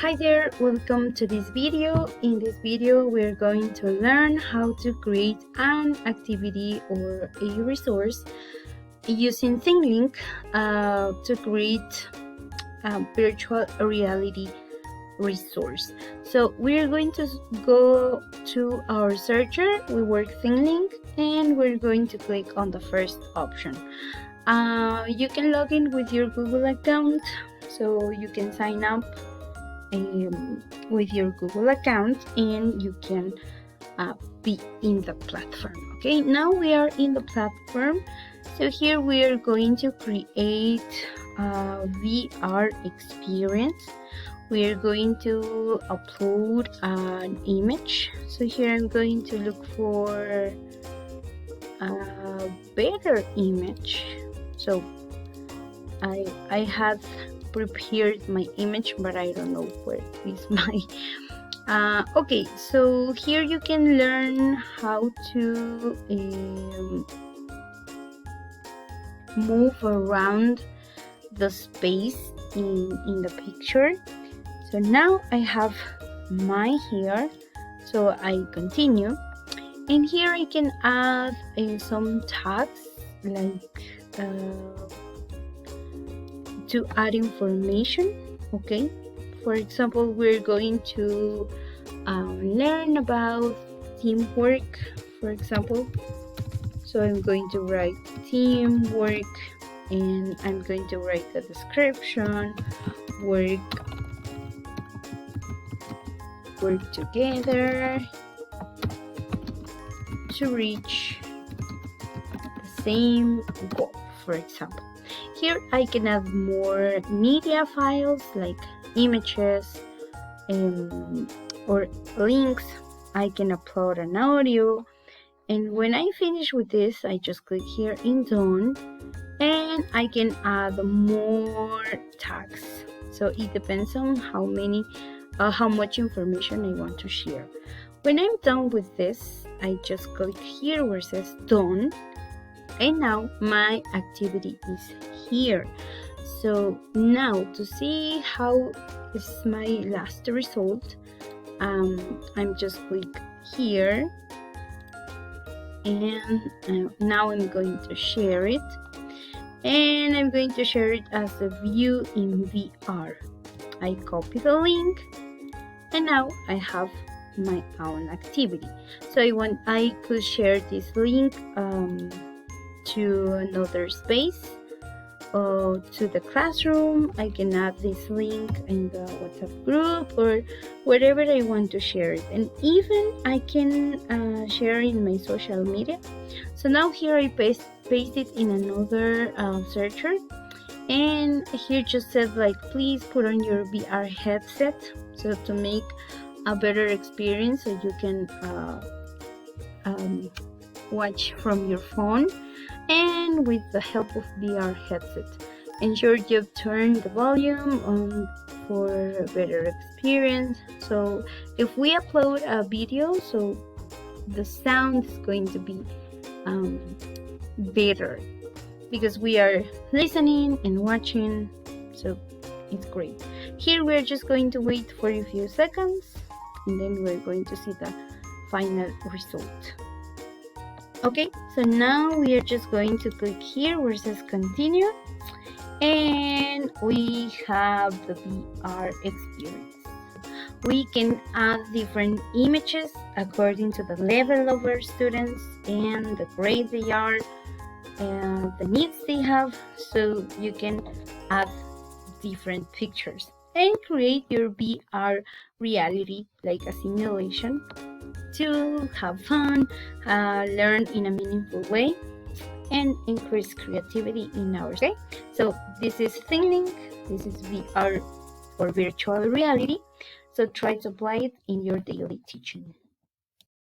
Hi there, welcome to this video. In this video, we're going to learn how to create an activity or a resource using Thinglink to create a virtual reality resource. So we're going to go to our searcher, we work Thinglink, and we're going to click on the first option. You can log in with your Google account, so you can sign up with your Google account and you can be in the platform. Okay, now we are in the platform. So here we are going to create a VR experience. We are going to upload an image. So here I'm going to look for a better image. So I had prepared my image, but I don't know where is my okay, so here you can learn how to move around the space in the picture. So now I have my hair, so I continue, and here I can add some tags like to add information. Okay, for example, we're going to learn about teamwork, for example. So I'm going to write teamwork, and I'm going to write the description: work together to reach the same goal, for example. Here I can add more media files like images or links. I can upload an audio, and when I finish with this, I just click here in done, and I can add more tags. So it depends on how much information I want to share. When I'm done with this, I just click here where it says done, and now my activity is here. So now to see how is my last result, I'm just click here, and now I'm going to share it, and I'm going to share it as a view in VR. I copy the link, and now I have my own activity. So I could share this link to another space or to the classroom. I can add this link in the WhatsApp group or wherever I want to share it, and even I can share in my social media. So now here I paste it in another searcher, and here just said like, please put on your VR headset, so to make a better experience, so you can watch from your phone and with the help of VR headset. Ensure you've turned the volume on for a better experience. So if we upload a video, so the sound is going to be better because we are listening and watching, so it's great. Here we're just going to wait for a few seconds, and then we're going to see the final result. Okay, so now we are just going to click here where it says continue, and we have the VR experience. We can add different images according to the level of our students and the grade they are and the needs they have, so you can add different pictures and create your VR reality like a simulation to have fun, learn in a meaningful way, and increase creativity in our day. So this is Thinglink, this is VR or virtual reality. So try to apply it in your daily teaching.